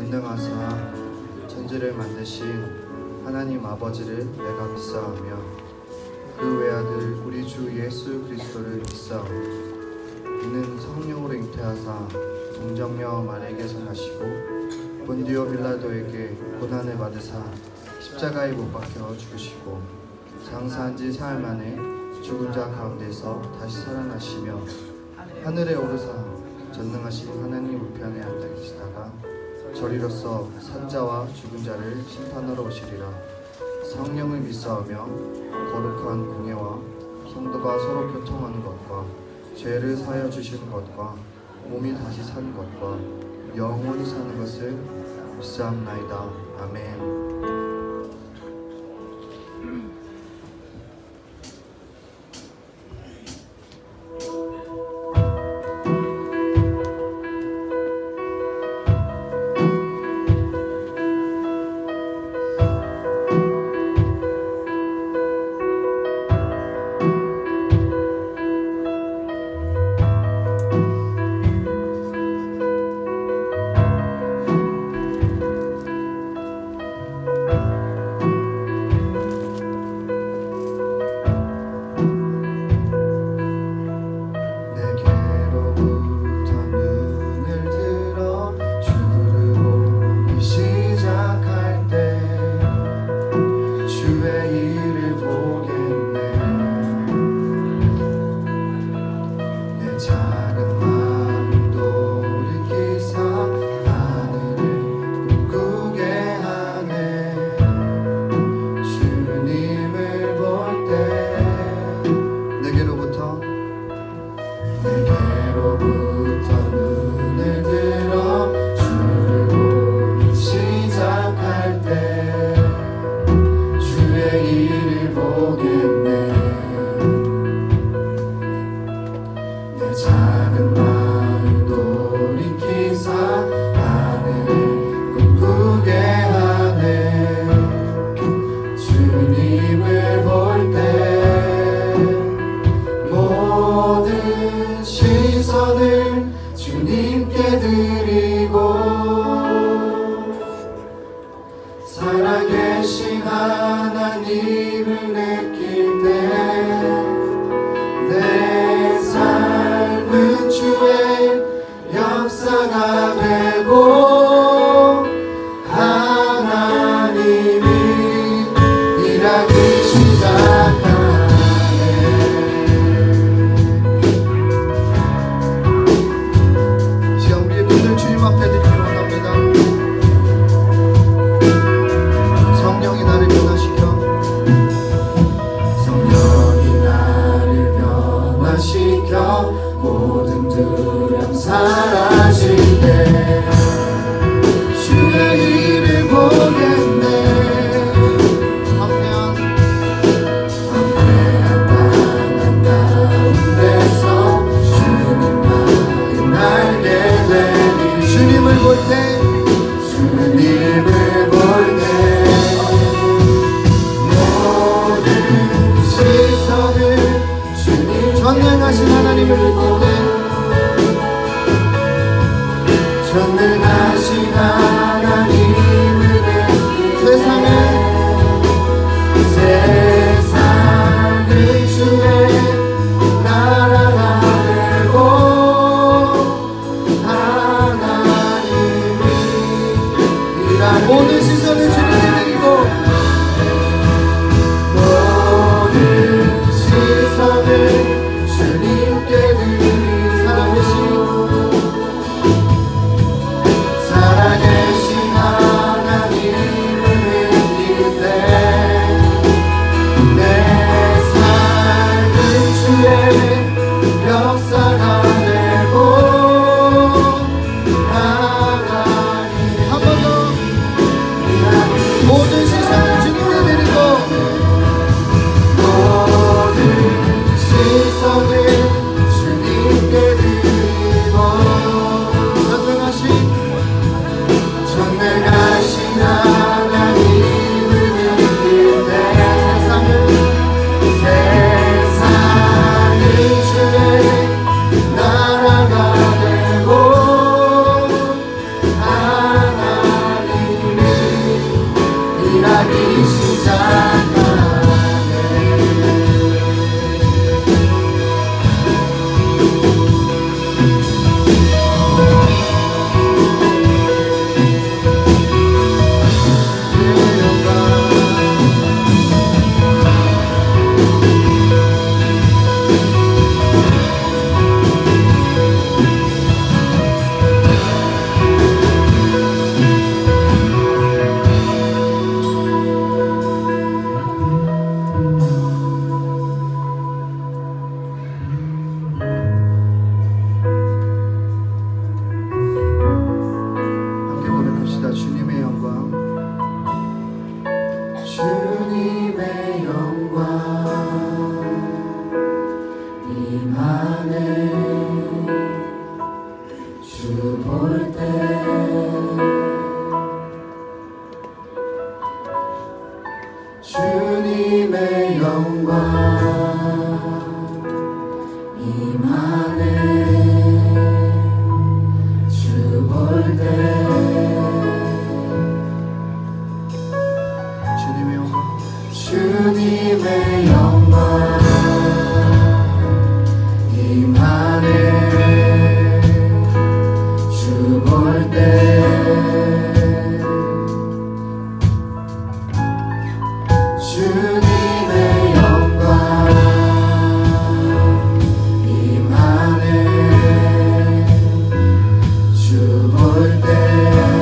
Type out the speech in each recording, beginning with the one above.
전능하사 천지를 만드신 하나님 아버지를 내가 믿사오며 그 외아들 우리 주 예수 그리스도를 믿사오니 이는 성령으로 잉태하사 동정녀 마리아에게서 나시고 본디오 빌라도에게 고난을 받으사 십자가에 못 박혀 죽으시고 장사한 지 사흘 만에 죽은 자 가운데서 다시 살아나시며 하늘에 오르사 전능하신 하나님 우편에 앉아 계시다가 저리로서 산자와 죽은 자를 심판하러 오시리라. 성령을 믿사오며 거룩한 공예와 성도가 서로 교통하는 것과 죄를 사하여 주시는 것과 몸이 다시 사는 것과 영원히 사는 것을 믿사옵나이다. 아멘. 전능하신 하나님을 느낄 때 전능하신 하나님을 느낄 세상을 주의 나라가 되고 하나님이 일하는 모든 시선을 주님께 드리고 모든 시선을 주님께 드리고 살아계신 하나님을 느낄 때 내 삶은 주의 역사가 되고 하나님 한 번 더 주님의 영광 임하네. 주 볼 때 주님의 영광 임하네. 주 볼 때 주님의 영광 임하네. 주 볼 때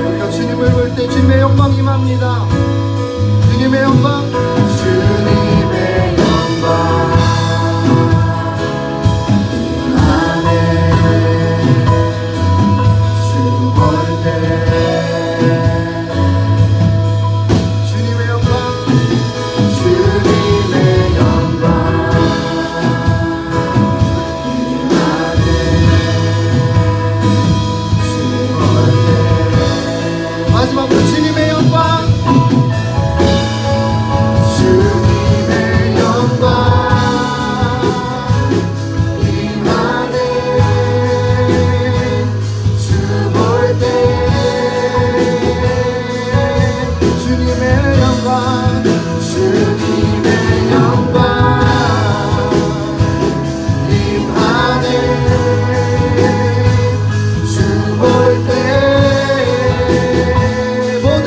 우리가 주님을 볼 때 주님의 영광 임합니다. 주님의 영광, 주님의 영광 임하네. 주 볼 때 주님의 영광 임하네. 주 볼 때 마지막으로 주님의 영광, 주님의 영광 임하네. 주 볼 때 주님의 영광, 주님의 영광 임하네. 주 볼 때 모든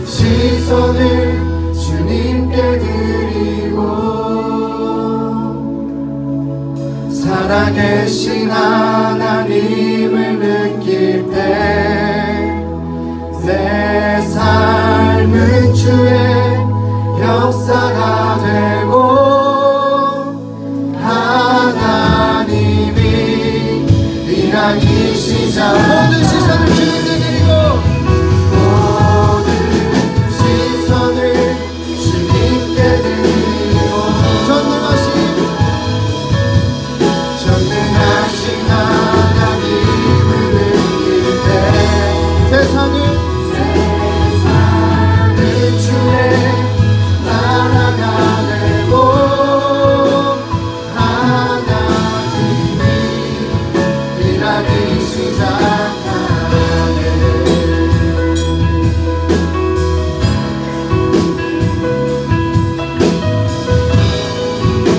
시선을 주님께 드리고 살아계신 하나님을 느낄 때 내 삶은 주의 역사가 되고 하나님이 일하기 시작. 모든 시선을 주님께 드리고 주님께 드리고 전능하신 하나님을 느낄 때 세상을 주의 나라가 되고 하나님이 일하기 시작하네.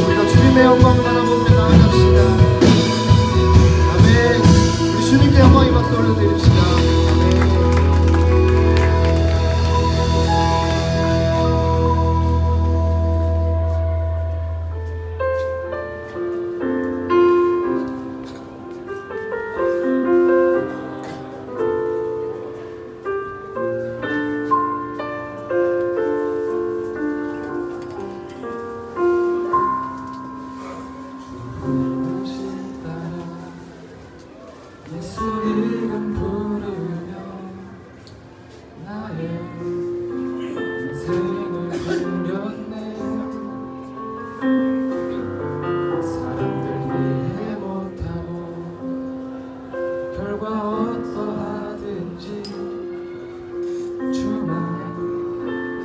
우리가 주님의 영광을 바라보며 나아갑시다. 아멘. 우리 주님께 영광의 박수 올려드립시다. 아멘. 예수 이름 부르며 나의 인생을 돌렸네. 사람들 이해 못하고 결과 어떠하든지 주만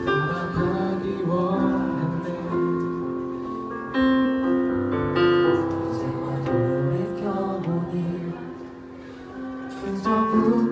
따라가기 원했네. 이제와 돌이켜보니 그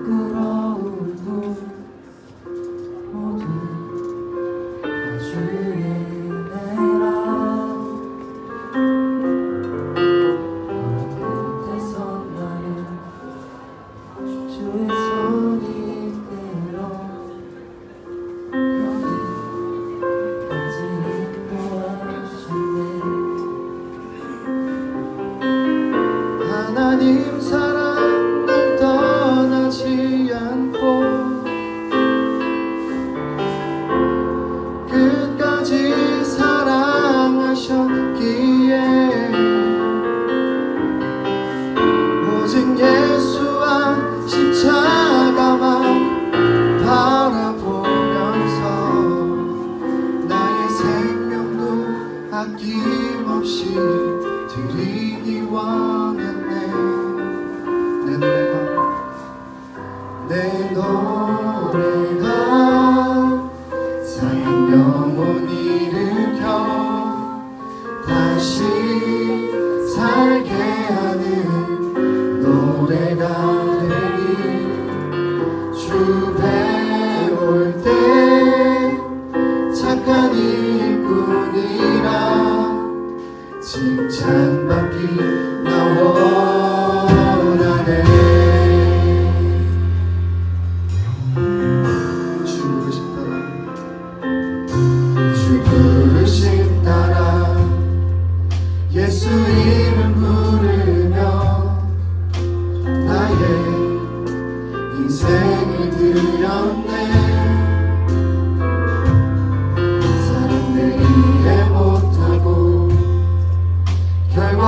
하나님 사랑 날 떠나지 않고 끝까지 사랑하셨기에 오직 예수와 십자가만 바라보면서 나의 생명도 아낌없이 드리기 원했네. 내 노래가 상한 영혼 일으켜 다시 살게 하는 노래가 되리. 주 배울 때 착한 일꾼이라 칭찬받기 나 원하네. 주 부르심 따라 주 부르심 따라 예수 이름 부르며 나의 인생을 드렸네. 사람들 이해 못하고 결과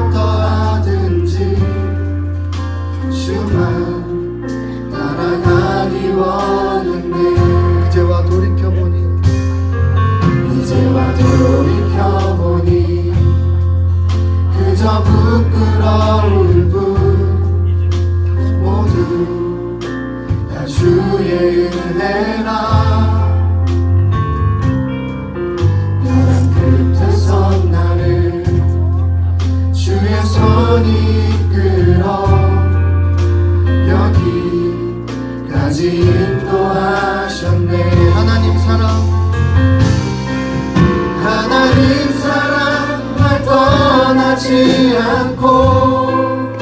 어떠하든지 주만 따라가기 원했네. 이제와 돌이켜보니 그저 부끄러울 뿐 모두 다 주의 은혜라. 벼랑 끝에서 나를 주의 손이 이끌어 여기까지 인도하셨네. 하나님 사랑 날 떠나지 않고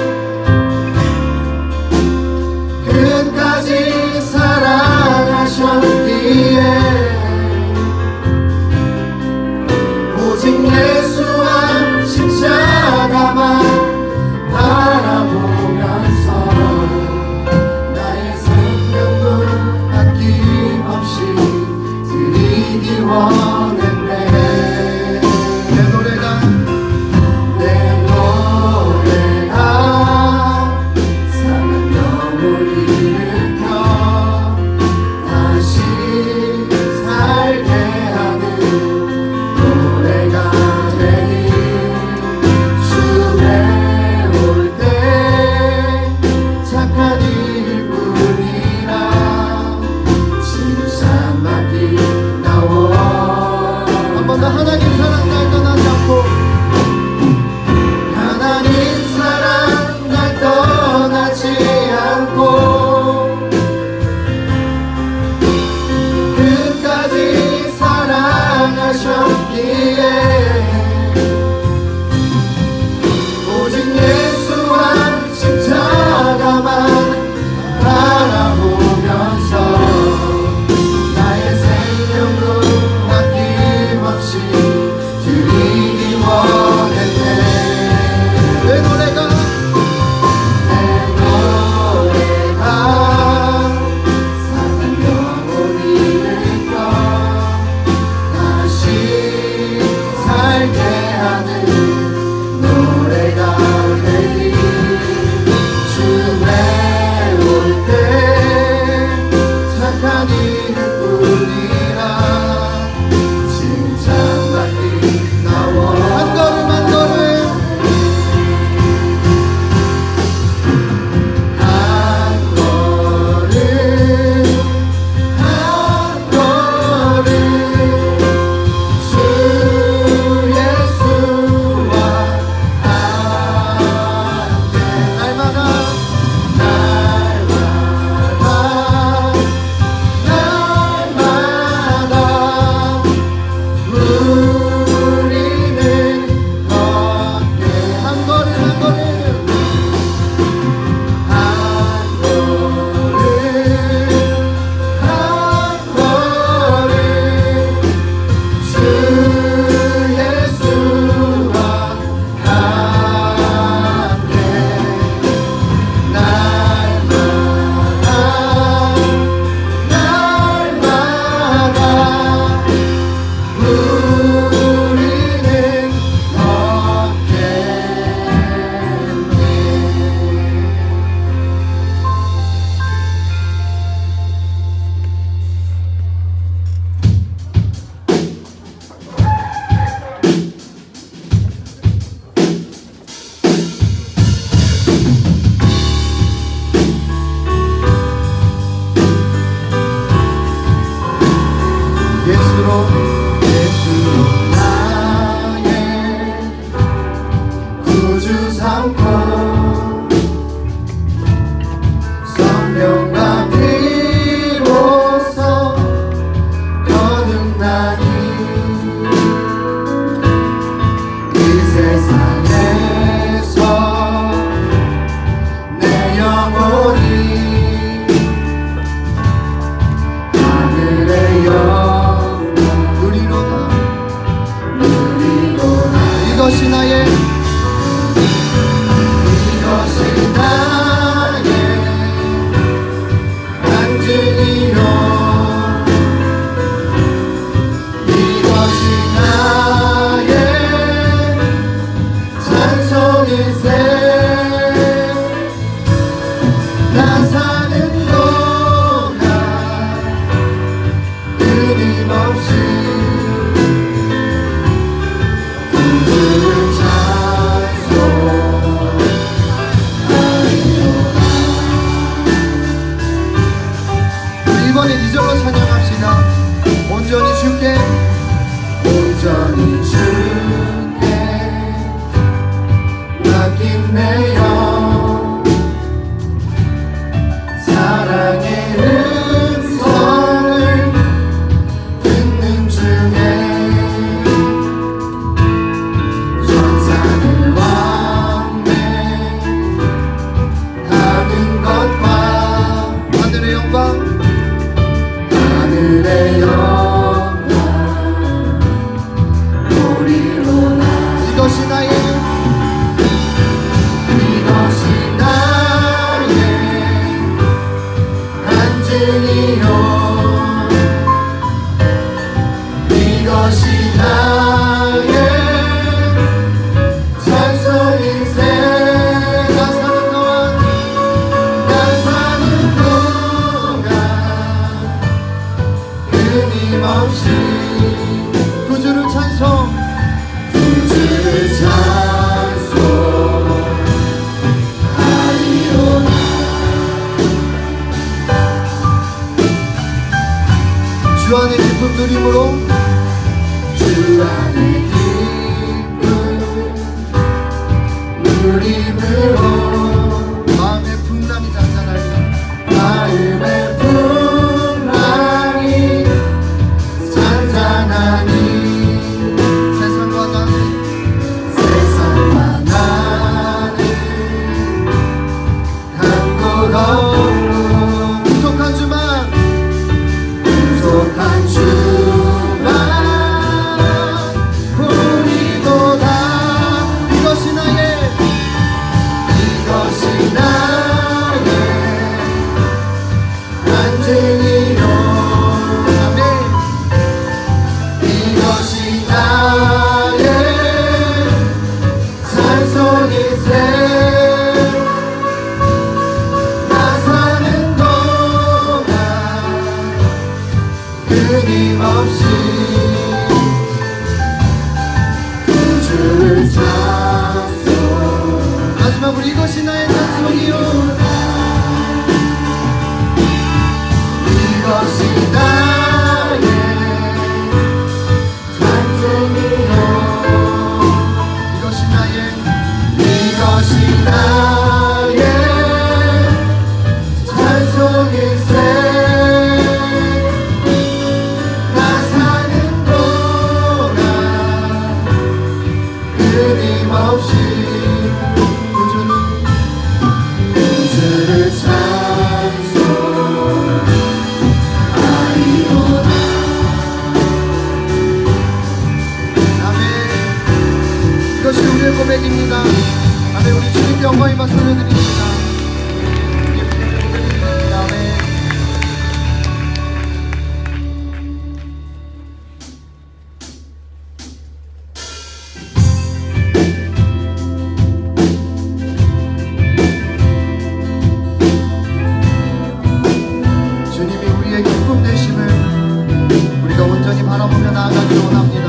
누림으로 주 안에 기쁨 누림으로 마음의 풍랑이 잔잔하니 마음의 풍랑이 잔잔하니 세상과 나는 세상과 나는 강도 없고 부족한 주만 부족한 주만 보이도다. 이것이 나의 간증이요. 아멘. 이것이 나의 찬송이세. 나 사는 동안 끊임없이 주를 찬송. 마지막으로 이것이 나의 찬송이요 이것이 나의 찬송이요. 이것이 나의 이것이 나의 찬송일세. 나 사는 동안 끊임없이 주를 찬송하리로다. 아멘. 이것이 우리의 고백입니다. 아멘. 우리 주님께 영광의 박수 올려드립니다. 우리의 고백입니다. 아멘. 주님이 우리의 기쁨 되심을 우리가 온전히 바라보며 나아가기를 원합니다.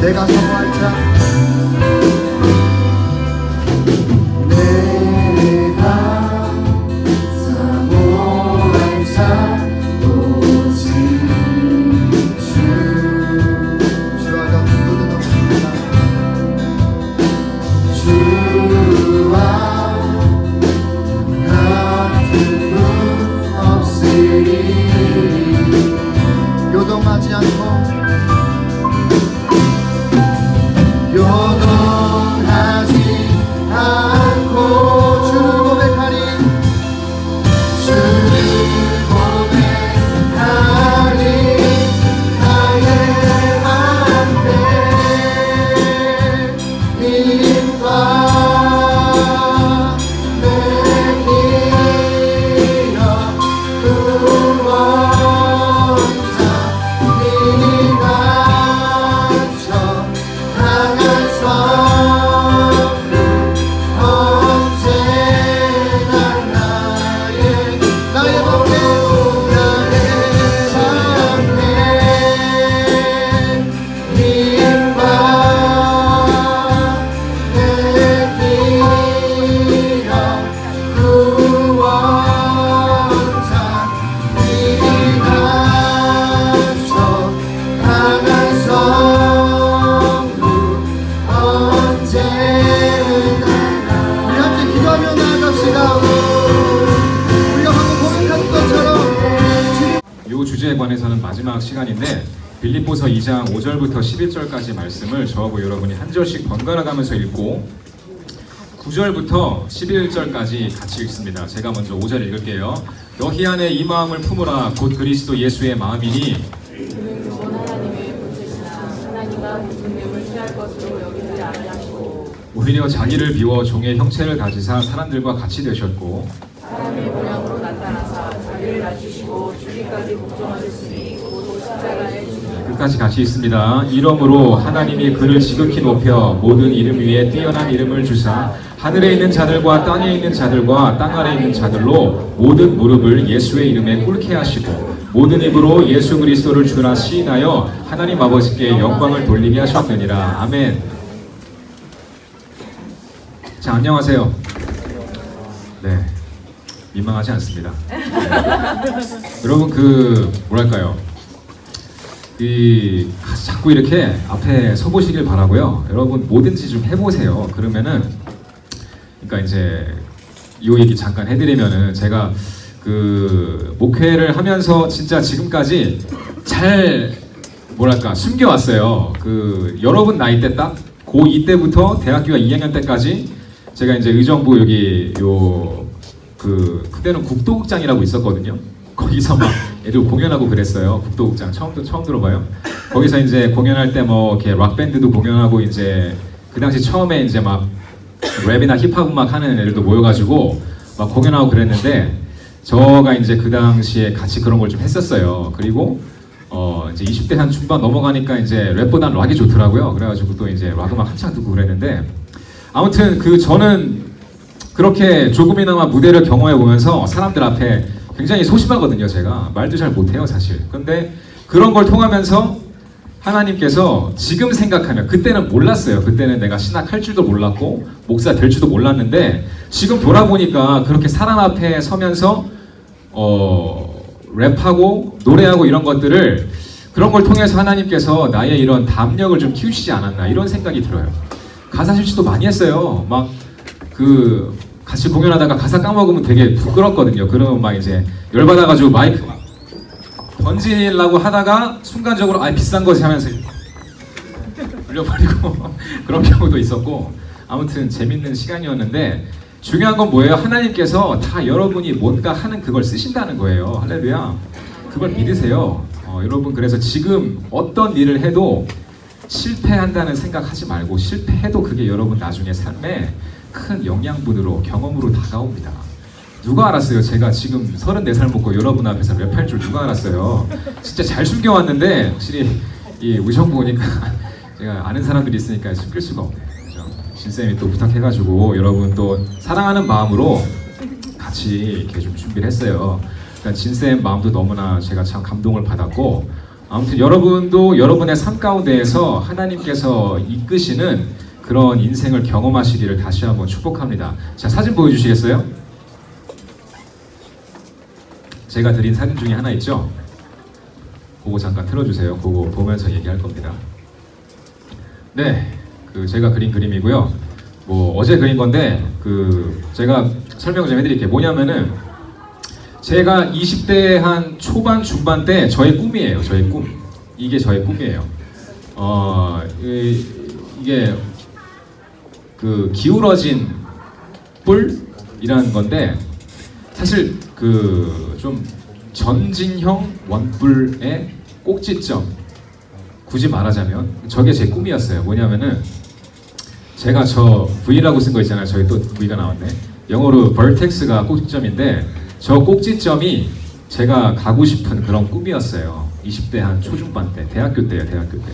내가 사모할 자 내가 사모할 자 오직 주. 주와 같은 분은 없습니다. 주와 같은 분 없으리. 요동하지 않고 이 주제에 관해서는 마지막 시간인데 빌립보서 2장 5절부터 11절까지 말씀을 저하고 여러분이 한 절씩 번갈아 가면서 읽고 9절부터 11절까지 같이 읽습니다. 제가 먼저 5절 읽을게요. 너희 안에 이 마음을 품으라. 곧 그리스도 예수의 마음이니 그는 원 하나님의 본체시나 하나님과 동등됨을 취할 것으로 여기지 아니하시고 오히려 자기를 비워 종의 형체를 가지사 사람들과 같이 되셨고 사람의 모양으로 나타나사 자기를 낮추시고 죽기까지 복종하셨으니 곧 십자가에 죽으시고 끝까지 같이 있습니다. 이러므로 하나님이 그를 지극히 높여 모든 이름 위에 뛰어난 이름을 주사 하늘에 있는 자들과 땅에 있는 자들과 땅 아래 있는 자들로 모든 무릎을 예수의 이름에 꿇게 하시고 모든 입으로 예수 그리스도를 주라 시인하여 하나님 아버지께 영광을 돌리게 하셨느니라. 아멘. 자, 안녕하세요. 네, 민망하지 않습니다. 여러분 뭐랄까요, 자꾸 이렇게 앞에 서보시길 바라고요. 여러분 뭐든지 좀 해보세요. 그러면은 그러니까 이제 이 얘기 잠깐 해드리면은 제가 목회를 하면서 진짜 지금까지 잘 뭐랄까 숨겨왔어요. 여러분 나이 때 딱 고2 때부터 대학교 2학년 때까지 제가 이제 의정부 여기 그때는 국도극장이라고 있었거든요. 거기서 막 애들 공연하고 그랬어요. 국도극장 처음 들어봐요. 거기서 이제 공연할 때 뭐 이렇게 락 밴드도 공연하고 이제 그 당시 처음에 이제 막 랩이나 힙합 음악 하는 애들도 모여가지고 막 공연하고 그랬는데 저가 이제 그 당시에 같이 그런 걸 좀 했었어요. 그리고 이제 20대 한 중반 넘어가니까 이제 랩보단 락이 좋더라고요. 그래가지고 또 이제 락 음악 한창 듣고 그랬는데 아무튼 저는 그렇게 조금이나마 무대를 경험해 보면서 사람들 앞에 굉장히 소심하거든요. 제가 말도 잘 못해요, 사실. 근데 그런 걸 통하면서 하나님께서 지금 생각하면 그때는 몰랐어요. 그때는 내가 신학할 줄도 몰랐고 목사 될 줄도 몰랐는데 지금 돌아보니까 그렇게 사람 앞에 서면서 랩하고 노래하고 이런 것들을 그런 걸 통해서 하나님께서 나의 이런 담력을 좀 키우시지 않았나 이런 생각이 들어요. 가사 실수도 많이 했어요. 막 같이 공연하다가 가사 까먹으면 되게 부끄럽거든요. 그러면 막 이제 열받아가지고 마이크 막 던지려고 하다가 순간적으로 비싼 거지 하면서 올려버리고 그런 경우도 있었고 아무튼 재밌는 시간이었는데 중요한 건 뭐예요? 하나님께서 다 여러분이 뭔가 하는 그걸 쓰신다는 거예요. 할렐루야. 그걸 믿으세요. 여러분 그래서 지금 어떤 일을 해도 실패한다는 생각하지 말고 실패해도 그게 여러분 나중에 삶에 큰 영양분으로 경험으로 다가옵니다. 누가 알았어요? 제가 지금 34살 먹고 여러분 앞에서 랩할 줄 누가 알았어요? 진짜 잘 숨겨왔는데 확실히 이 의정부 오니까 제가 아는 사람들이 있으니까 숨길 수가 없네요. 그죠? 신쌤이 또 부탁해가지고 여러분 또 사랑하는 마음으로 같이 이렇게 좀 준비를 했어요. 그러니까 진쌤 마음도 너무나 제가 참 감동을 받았고 아무튼 여러분도 여러분의 삶 가운데에서 하나님께서 이끄시는 그런 인생을 경험하시기를 다시 한번 축복합니다. 자, 사진 보여주시겠어요? 제가 드린 사진 중에 하나 있죠? 그거 잠깐 틀어주세요. 그거 보면서 얘기할 겁니다. 네, 제가 그린 그림이고요. 어제 그린 건데 제가 설명 좀 해드릴게요. 뭐냐면은 제가 20대 한 초반 중반 때 저의 꿈이에요. 저의 꿈. 이게 저의 꿈이에요. 이게 기울어진 뿔이라는 건데 사실 좀 전진형 원뿔의 꼭지점 굳이 말하자면 저게 제 꿈이었어요. 뭐냐면은 제가 저 V라고 쓴 거 있잖아요. 저기 또 V가 나왔네. 영어로 vertex가 꼭지점인데 저 꼭지점이 제가 가고 싶은 그런 꿈이었어요. 20대 한 초중반 때, 대학교 때요, 대학교 때.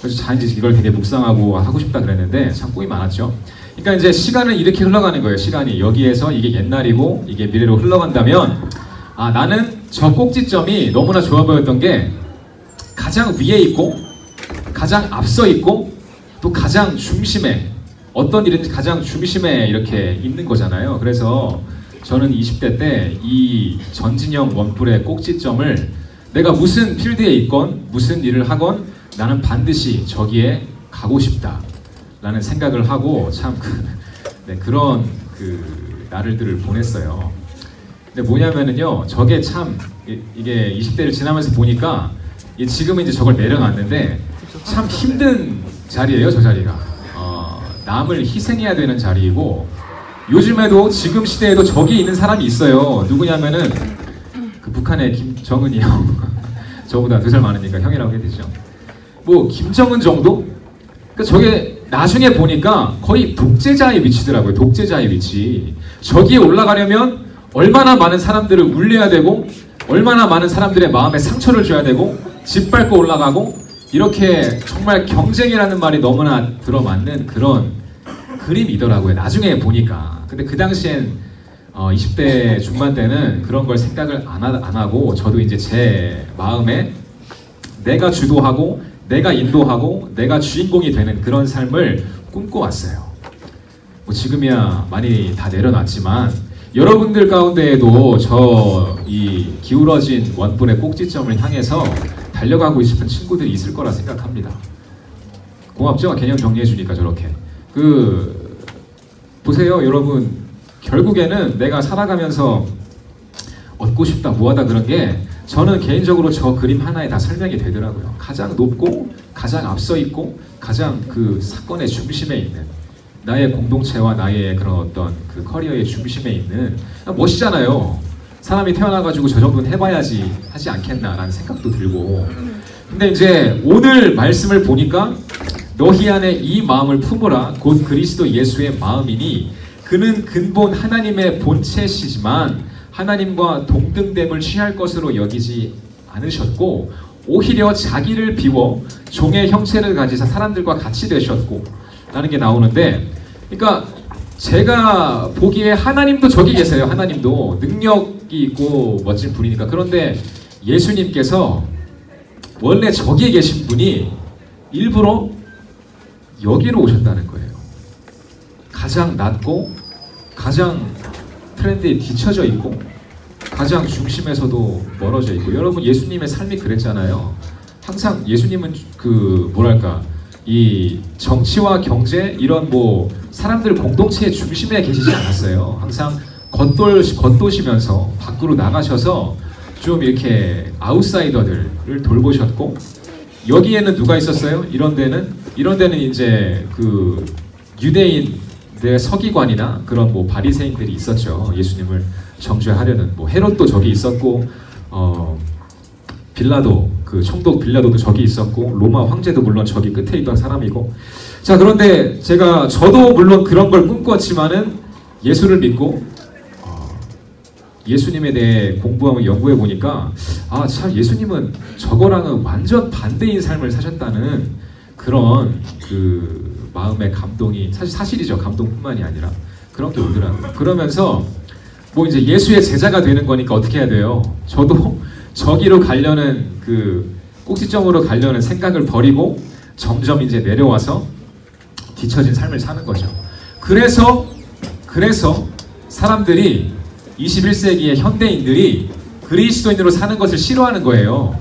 그래서 이제 이걸 되게 묵상하고 하고 싶다 그랬는데 참 꿈이 많았죠. 그러니까 이제 시간은 이렇게 흘러가는 거예요. 시간이 여기에서 이게 옛날이고 이게 미래로 흘러간다면 나는 저 꼭지점이 너무나 좋아 보였던 게 가장 위에 있고 가장 앞서 있고 또 가장 중심에 어떤 일인지 가장 중심에 이렇게 있는 거잖아요. 그래서 저는 20대 때 이 전진형 원뿔의 꼭지점을 내가 무슨 필드에 있건 무슨 일을 하건 나는 반드시 저기에 가고 싶다 라는 생각을 하고 참 그런 날들을 보냈어요. 근데 뭐냐면은요, 저게 참 이게 20대를 지나면서 보니까 지금은 이제 저걸 내려놨는데 참 힘든 자리예요, 저 자리가. 남을 희생해야 되는 자리이고, 요즘에도 지금 시대에도 저기 있는 사람이 있어요. 누구냐면은 그 북한의 김정은이 형. 저보다 2살 많으니까 형이라고 해야 되죠. 뭐 김정은 정도? 그러니까 저게 나중에 보니까 거의 독재자의 위치더라고요. 독재자의 위치. 저기에 올라가려면 얼마나 많은 사람들을 울려야 되고, 얼마나 많은 사람들의 마음에 상처를 줘야 되고, 짓밟고 올라가고, 이렇게 정말 경쟁이라는 말이 너무나 들어맞는 그런 그림이더라고요. 나중에 보니까. 근데 그 당시엔 20대 중반 때는 그런 걸 생각을 안 하고, 저도 이제 제 마음에 내가 주도하고 내가 인도하고 내가 주인공이 되는 그런 삶을 꿈꿔왔어요. 뭐 지금이야 많이 다 내려놨지만 여러분들 가운데에도 저 이 기울어진 원뿔의 꼭지점을 향해서 달려가고 싶은 친구들이 있을 거라 생각합니다. 고맙죠? 개념 정리해 주니까 저렇게. 보세요 여러분, 결국에는 내가 살아가면서 얻고 싶다 뭐하다 그런 게 저는 개인적으로 저 그림 하나에 다 설명이 되더라고요. 가장 높고 가장 앞서 있고 가장 그 사건의 중심에 있는 나의 공동체와 나의 그런 어떤 그 커리어의 중심에 있는, 멋있잖아요. 사람이 태어나가지고 저 정도는 해봐야지 하지 않겠나라는 생각도 들고. 근데 이제 오늘 말씀을 보니까 너희 안에 이 마음을 품으라 곧 그리스도 예수의 마음이니 그는 근본 하나님의 본체시지만 하나님과 동등됨을 취할 것으로 여기지 않으셨고 오히려 자기를 비워 종의 형체를 가지사 사람들과 같이 되셨고 라는 게 나오는데, 그러니까 제가 보기에 하나님도 저기 계세요. 하나님도 능력이 있고 멋진 분이니까. 그런데 예수님께서 원래 저기에 계신 분이 일부러 여기로 오셨다는 거예요. 가장 낮고 가장 트렌드에 뒤처져 있고 가장 중심에서도 멀어져 있고. 여러분 예수님의 삶이 그랬잖아요. 항상 예수님은 그 뭐랄까 이 정치와 경제 이런 뭐 사람들 공동체의 중심에 계시지 않았어요. 항상 겉도시면서 밖으로 나가셔서 좀 이렇게 아웃사이더들을 돌보셨고, 여기에는 누가 있었어요? 이런 데는 이제 그 유대인의 서기관이나 그런 뭐 바리새인들이 있었죠. 예수님을 정죄하려는 뭐 헤롯도 저기 있었고, 빌라도 그 총독 빌라도도 저기 있었고, 로마 황제도 물론 저기 끝에 있던 사람이고. 자, 그런데 저도 물론 그런 걸 꿈꿨지만은 예수를 믿고 예수님에 대해 공부하고 연구해 보니까 참 예수님은 저거랑은 완전 반대인 삶을 사셨다는 그런 그 마음의 감동이 사실이죠. 감동뿐만이 아니라 그런 게 오더라고요. 그러면서 뭐 이제 예수의 제자가 되는 거니까 어떻게 해야 돼요? 저도 저기로 가려는 그 꼭지점으로 가려는 생각을 버리고 점점 이제 내려와서 뒤처진 삶을 사는 거죠. 그래서 사람들이 21세기의 현대인들이 그리스도인으로 사는 것을 싫어하는 거예요.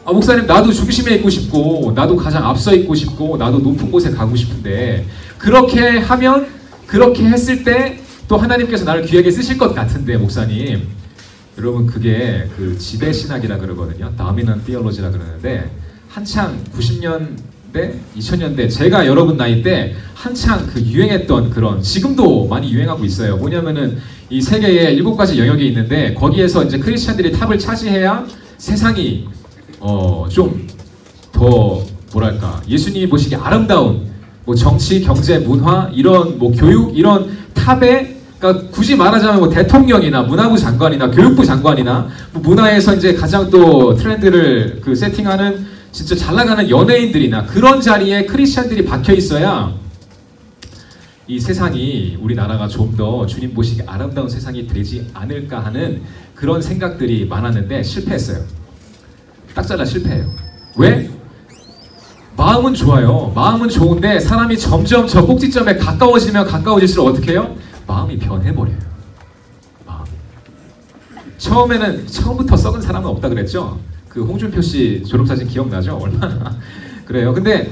목사님 나도 중심에 있고 싶고 나도 가장 앞서 있고 싶고 나도 높은 곳에 가고 싶은데 그렇게 하면 그렇게 했을 때 또 하나님께서 나를 귀하게 쓰실 것 같은데 목사님, 여러분 그게 그 지배신학이라 그러거든요. 다미넌트 티올로지라 그러는데 한창 90년대 2000년대 제가 여러분 나이 때 한창 그 유행했던 그런, 지금도 많이 유행하고 있어요. 뭐냐면은 이 세계에 7가지 영역이 있는데 거기에서 이제 크리스찬들이 탑을 차지해야 세상이 좀 더 뭐랄까 예수님이 보시기에 아름다운 뭐 정치, 경제, 문화 이런 뭐 교육 이런 탑에, 그러니까 굳이 말하자면 뭐 대통령이나 문화부 장관이나 교육부 장관이나 뭐 문화에서 이제 가장 또 트렌드를 그 세팅하는 진짜 잘 나가는 연예인들이나 그런 자리에 크리스찬들이 박혀 있어야 이 세상이, 우리나라가 좀 더 주님 보시기에 아름다운 세상이 되지 않을까 하는 그런 생각들이 많았는데 실패했어요. 딱 잘라 실패해요. 왜? 마음은 좋아요. 마음은 좋은데 사람이 점점 저 꼭지점에 가까워지면 가까워질수록 어떻게 해요? 마음이 변해버려요. 마음이. 처음부터 썩은 사람은 없다 그랬죠? 그 홍준표 씨 졸업사진 기억나죠? 얼마나 그래요. 근데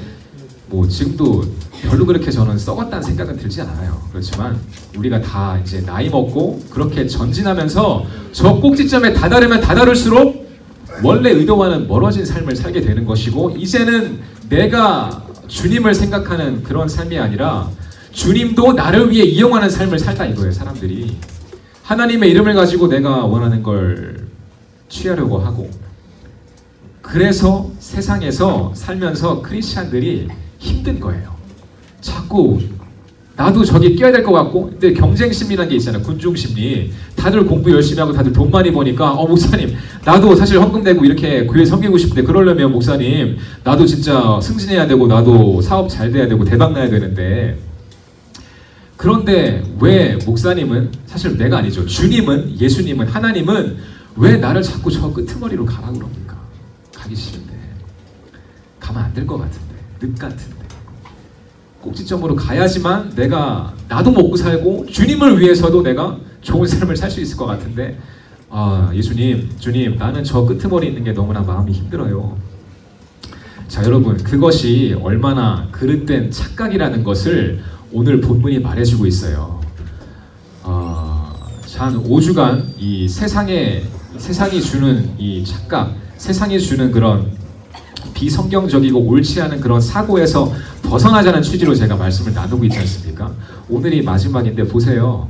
뭐 지금도 별로 그렇게 저는 썩었다는 생각은 들지 않아요. 그렇지만 우리가 다 이제 나이 먹고 그렇게 전진하면서 저 꼭지점에 다다르면 다다를수록 원래 의도와는 멀어진 삶을 살게 되는 것이고, 이제는 내가 주님을 생각하는 그런 삶이 아니라 주님도 나를 위해 이용하는 삶을 살다 이거예요. 사람들이 하나님의 이름을 가지고 내가 원하는 걸 취하려고 하고, 그래서 세상에서 살면서 크리스찬들이 힘든 거예요. 자꾸 나도 저기 끼어야 될 것 같고, 근데 경쟁심이라는 게 있잖아요. 군중심리. 다들 공부 열심히 하고 다들 돈 많이 버니까 목사님 나도 사실 헌금 내고 이렇게 교회 섬기고 싶은데, 그러려면 목사님 나도 진짜 승진해야 되고 나도 사업 잘 돼야 되고 대박 나야 되는데, 그런데 왜 목사님은, 사실 내가 아니죠, 주님은, 예수님은, 하나님은 왜 나를 자꾸 저 끄트머리로 가라고 그럽니까? 가기 싫은데, 가면 안 될 것 같은데, 늪 같은데, 꼭지점으로 가야지만 나도 먹고 살고 주님을 위해서도 내가 좋은 삶을 살 수 있을 것 같은데, 예수님, 주님, 나는 저 끄트머리 있는 게 너무나 마음이 힘들어요. 자, 여러분, 그것이 얼마나 그릇된 착각이라는 것을 오늘 본문이 말해주고 있어요. 한 5주간 이 세상이 주는 이 착각, 세상이 주는 그런 비성경적이고 옳지 않은 그런 사고에서 벗어나자는 취지로 제가 말씀을 나누고 있지 않습니까? 오늘이 마지막인데 보세요.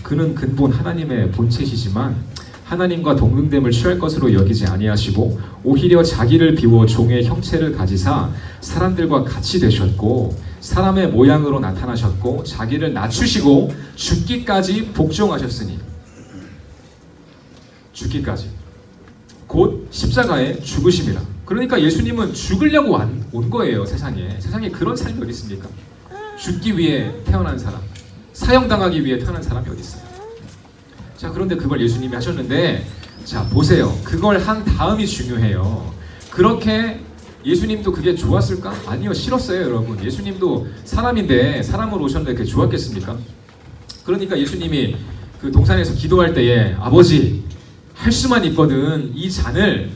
그는 근본 하나님의 본체시지만 하나님과 동등됨을 취할 것으로 여기지 아니하시고 오히려 자기를 비워 종의 형체를 가지사 사람들과 같이 되셨고 사람의 모양으로 나타나셨고 자기를 낮추시고 죽기까지 복종하셨으니, 죽기까지 곧 십자가에 죽으심이라. 그러니까 예수님은 죽으려고 온 거예요. 세상에 그런 삶이 어디 있습니까? 죽기 위해 태어난 사람, 사형당하기 위해 태어난 사람이 어디 있어요? 자, 그런데 그걸 예수님이 하셨는데, 자 보세요. 그걸 한 다음이 중요해요. 그렇게 예수님도 그게 좋았을까? 아니요, 싫었어요. 여러분, 예수님도 사람인데 사람으로 오셨는데 그게 좋았겠습니까? 그러니까 예수님이 그 동산에서 기도할 때에 아버지, 할 수만 있거든 이 잔을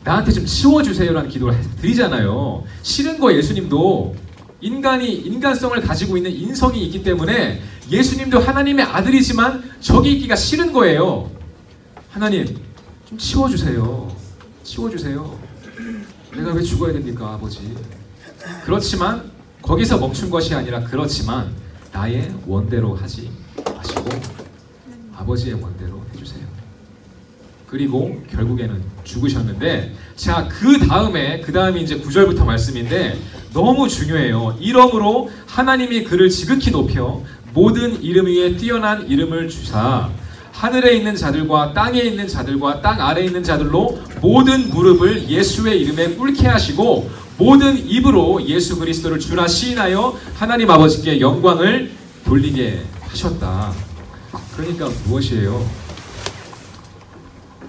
나한테 좀 치워주세요라는 기도를 드리잖아요. 싫은 거. 예수님도 인간성을 가지고 있는 인성이 있기 때문에 예수님도 하나님의 아들이지만 저기 있기가 싫은 거예요. 하나님 좀 치워주세요. 내가 왜 죽어야 됩니까 아버지? 그렇지만 거기서 멈춘 것이 아니라, 그렇지만 나의 원대로 하지 마시고 아버지의 원대로 해주세요. 그리고 결국에는 죽으셨는데, 자, 그 다음이 이제 9절부터 말씀인데 너무 중요해요. 이러므로 하나님이 그를 지극히 높여 모든 이름 위에 뛰어난 이름을 주사 하늘에 있는 자들과 땅에 있는 자들과 땅 아래에 있는 자들로 모든 무릎을 예수의 이름에 꿇게 하시고 모든 입으로 예수 그리스도를 주라 시인하여 하나님 아버지께 영광을 돌리게 하셨다. 그러니까 무엇이에요?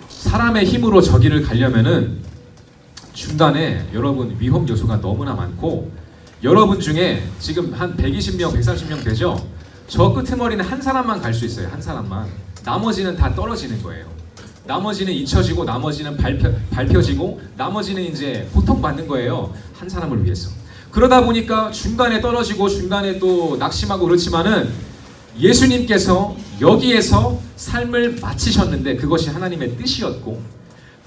사람의 힘으로 저기를 가려면은 중간에 여러분 위험 요소가 너무나 많고, 여러분 중에 지금 한 120명, 130명 되죠? 저 끄트머리는 한 사람만 갈 수 있어요. 한 사람만. 나머지는 다 떨어지는 거예요. 나머지는 잊혀지고, 나머지는 밟혀지고, 나머지는 이제 고통받는 거예요. 한 사람을 위해서. 그러다 보니까 중간에 떨어지고 중간에 또 낙심하고 그렇지만은 예수님께서 여기에서 삶을 마치셨는데 그것이 하나님의 뜻이었고,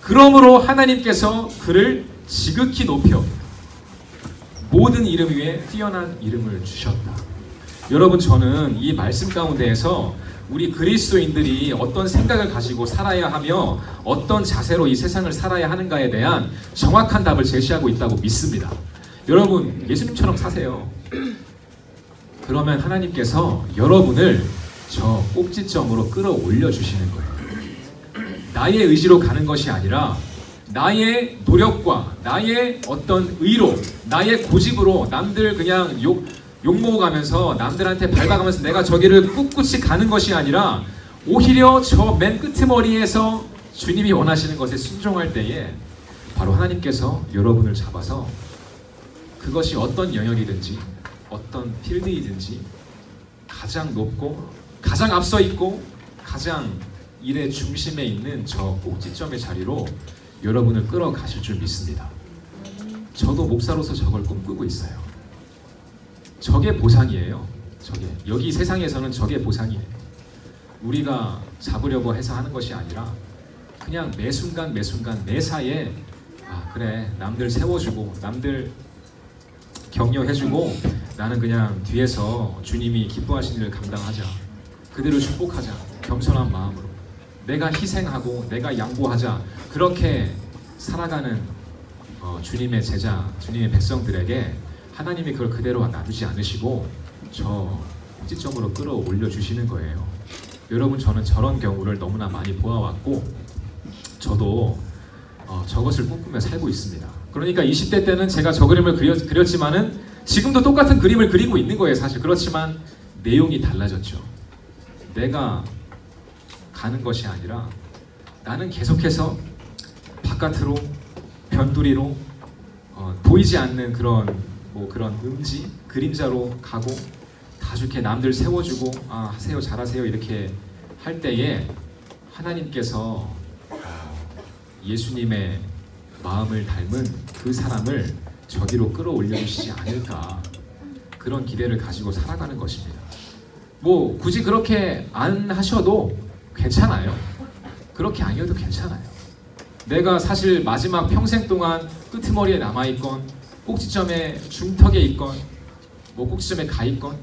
그러므로 하나님께서 그를 지극히 높여 모든 이름 위에 뛰어난 이름을 주셨다. 여러분, 저는 이 말씀 가운데에서 우리 그리스도인들이 어떤 생각을 가지고 살아야 하며 어떤 자세로 이 세상을 살아야 하는가에 대한 정확한 답을 제시하고 있다고 믿습니다. 여러분, 예수님처럼 사세요. 그러면 하나님께서 여러분을 저 꼭지점으로 끌어올려 주시는 거예요. 나의 의지로 가는 것이 아니라 나의 노력과 나의 어떤 의로, 나의 고집으로 남들 그냥 욕먹어가면서 남들한테 밟아가면서 내가 저기를 꿋꿋이 가는 것이 아니라 오히려 저 맨 끄트머리에서 주님이 원하시는 것에 순종할 때에 바로 하나님께서 여러분을 잡아서 그것이 어떤 영역이든지 어떤 필드이든지 가장 높고 가장 앞서 있고 가장 일의 중심에 있는 저 꼭지점의 자리로 여러분을 끌어가실 줄 믿습니다. 저도 목사로서 저걸 꿈꾸고 있어요. 저게 보상이에요. 저게 여기 세상에서는 저게 보상이에요. 우리가 잡으려고 해서 하는 것이 아니라 그냥 매 순간 매사에 아 그래 남들 세워주고 남들 격려해주고 나는 그냥 뒤에서 주님이 기뻐하시는 일을 감당하자. 그대로 축복하자. 겸손한 마음으로 내가 희생하고 내가 양보하자. 그렇게 살아가는 주님의 제자, 주님의 백성들에게 하나님이 그걸 그대로 놔두지 않으시고 저 꼭지점으로 끌어올려 주시는 거예요. 여러분 저는 저런 경우를 너무나 많이 보아왔고 저도 저것을 꿈꾸며 살고 있습니다. 그러니까 20대 때는 제가 저 그림을 그렸지만은 지금도 똑같은 그림을 그리고 있는 거예요. 사실 그렇지만 내용이 달라졌죠. 내가 가는 것이 아니라 나는 계속해서 바깥으로 변두리로 보이지 않는 그런 음지 그림자로 가고 다죽해 남들 세워주고 아 하세요 잘하세요 이렇게 할 때에 하나님께서 예수님의 마음을 닮은 그 사람을 저기로 끌어올려 주시지 않을까 그런 기대를 가지고 살아가는 것입니다. 뭐 굳이 그렇게 안 하셔도 괜찮아요. 그렇게 아니어도 괜찮아요. 내가 사실 마지막 평생 동안 끄트머리에 남아있건 꼭지점에 중턱에 있건 뭐 꼭지점에 가 있건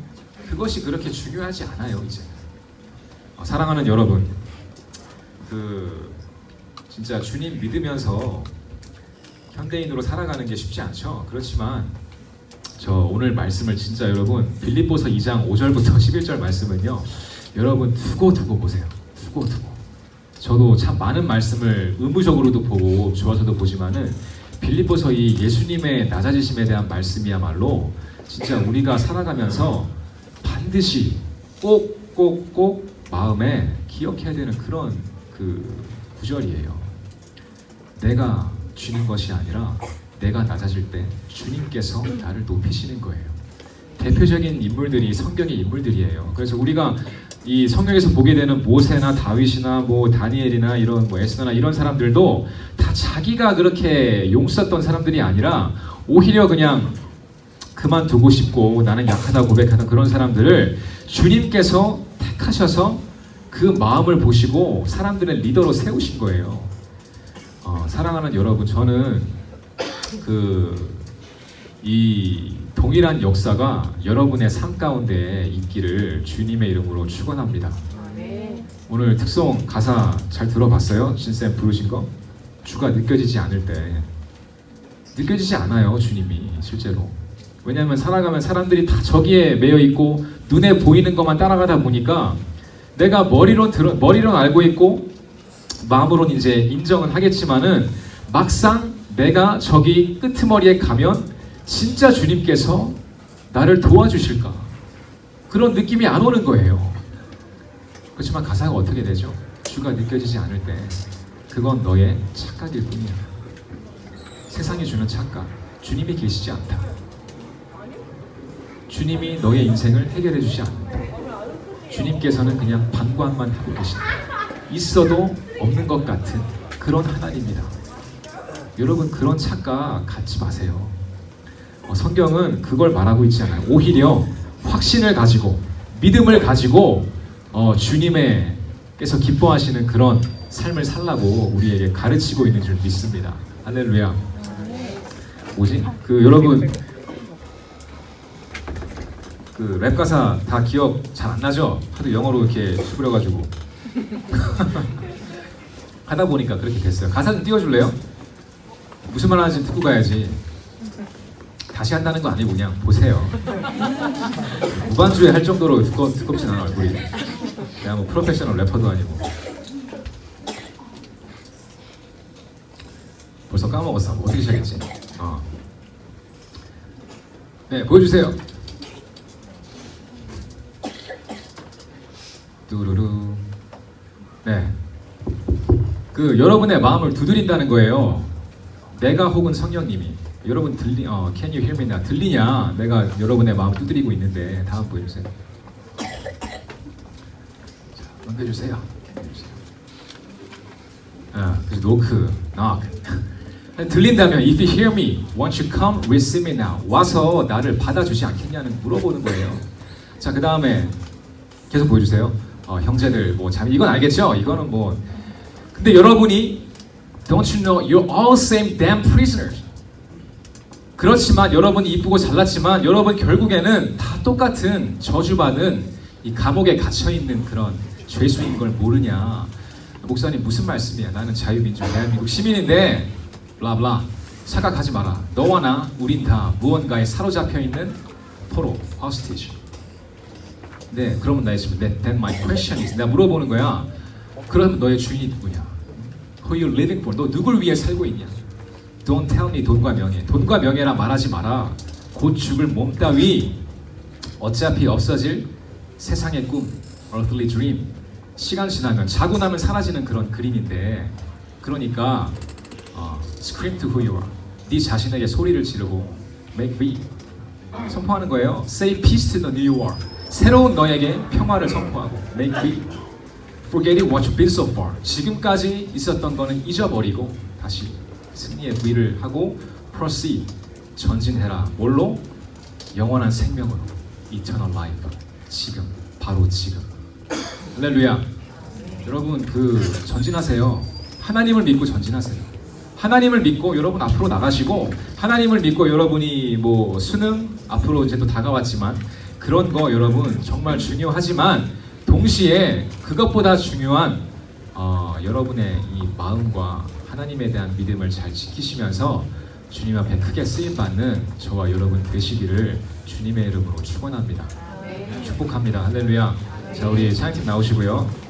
그것이 그렇게 중요하지 않아요. 이제 사랑하는 여러분 진짜 주님 믿으면서 현대인으로 살아가는 게 쉽지 않죠. 그렇지만 저 오늘 말씀을 진짜 여러분 빌립보서 2장 5절부터 11절 말씀은요 여러분 두고 보세요. 두고 저도 참 많은 말씀을 의무적으로도 보고 좋아서도 보지만은 빌립보서 이 예수님의 낮아지심에 대한 말씀이야말로 진짜 우리가 살아가면서 반드시 꼭 마음에 기억해야 되는 그런 구절이에요. 내가 쥐는 것이 아니라 내가 낮아질 때 주님께서 나를 높이시는 거예요. 대표적인 인물들이 성경의 인물들이에요. 그래서 우리가 이 성경에서 보게 되는 모세나 다윗이나 뭐 다니엘이나 이런 뭐 에스더나 이런 사람들도 다 자기가 그렇게 용썼던 사람들이 아니라 오히려 그냥 그만두고 싶고 나는 약하다 고백하는 그런 사람들을 주님께서 택하셔서 그 마음을 보시고 사람들의 리더로 세우신 거예요. 사랑하는 여러분, 저는 이 동일한 역사가 여러분의 삶 가운데 있기를 주님의 이름으로 축원합니다. 오늘 특송 가사 잘 들어봤어요? 신쌤 부르신 거? 주가 느껴지지 않을 때 느껴지지 않아요. 주님이 실제로. 왜냐하면 살아가면 사람들이 다 저기에 매여 있고 눈에 보이는 것만 따라가다 보니까 내가 머리로는 알고 있고 마음으로는 이제 인정은 하겠지만은 막상 내가 저기 끄트머리에 가면 진짜 주님께서 나를 도와주실까? 그런 느낌이 안 오는 거예요. 그렇지만 가사가 어떻게 되죠? 주가 느껴지지 않을 때 그건 너의 착각일 뿐이야. 세상이 주는 착각, 주님이 계시지 않다. 주님이 너의 인생을 해결해 주지 않는다. 주님께서는 그냥 방관만 하고 계신다. 있어도 없는 것 같은 그런 하나님이다. 여러분, 그런 착각 갖지 마세요. 성경은 그걸 말하고 있지 않아요. 오히려 확신을 가지고 믿음을 가지고 주님께서 기뻐하시는 그런 삶을 살라고 우리에게 가르치고 있는 줄 믿습니다. 할렐루야. 뭐지? 여러분 랩 가사 다 기억 잘 안 나죠? 하도 영어로 이렇게 수그려가지고 하다 보니까 그렇게 됐어요. 가사 좀 띄워줄래요? 무슨 말 하는지 듣고 가야지. 다시 한다는 거 아니고 그냥 보세요. 무반주에 할 정도로 두껍진 않아 얼굴이. 내가 뭐 프로페셔널 래퍼도 아니고. 벌써 까먹었어. 어떻게 시작했지? 네, 보여주세요. 뚜루루. 네. 여러분의 마음을 두드린다는 거예요. 내가 혹은 성령님이. 여러분 can you hear me now? 들리냐? 내가 여러분의 마음 두드리고 있는데. 다음 보여주세요. 자, 넘겨주세요. 그래서 knock. 들린다면 if you hear me, won't you come receive me now? 와서 나를 받아주지 않겠냐는 물어보는 거예요. 자, 그 다음에 계속 보여주세요. 형제들 뭐 자매 이건 알겠죠? 이거는 뭐 근데 여러분이 don't you know you're all same damn prisoners. 그렇지만 여러분 이쁘고 잘났지만 여러분 결국에는 다 똑같은 저주받은 이 감옥에 갇혀있는 그런 죄수인 걸 모르냐. 목사님 무슨 말씀이야? 나는 자유민주 대한민국 시민인데 블라블라. 착각하지 마라. 너와 나 우린 다 무언가에 사로잡혀있는 포로 hostage. 네, 그러면 나의 질문 then my question is 내가 물어보는 거야. 그럼 너의 주인이 누구냐? Who you living for? 너 누굴 위해 살고 있냐? Don't tell me 돈과 명예. 돈과 명예라 말하지 마라. 곧 죽을 몸 따위 어차피 없어질 세상의 꿈 earthly dream. 시간 지나면 자고 나면 사라지는 그런 그림인데 그러니까 scream to who you are. 네 자신에게 소리를 지르고 make free. 선포하는 거예요. Say peace to the new world. 새로운 너에게 평화를 선포하고 make free. Forgetting what you've been so far. 지금까지 있었던 거는 잊어버리고 다시 승리의 부위를 하고 proceed. 전진해라. 뭘로? 영원한 생명으로. Eternal life. 지금. 바로 지금. 할렐루야. 여러분 전진하세요. 하나님을 믿고 전진하세요. 하나님을 믿고 여러분 앞으로 나가시고 하나님을 믿고 여러분이 뭐 수능 앞으로 이제 또 다가왔지만 그런 거 여러분 정말 중요하지만 동시에 그것보다 중요한 여러분의 이 마음과 하나님에 대한 믿음을 잘 지키시면서 주님 앞에 크게 쓰임받는 저와 여러분 되시기를 주님의 이름으로 축원합니다. 축복합니다. 할렐루야. 자, 우리 찬양팀 나오시고요.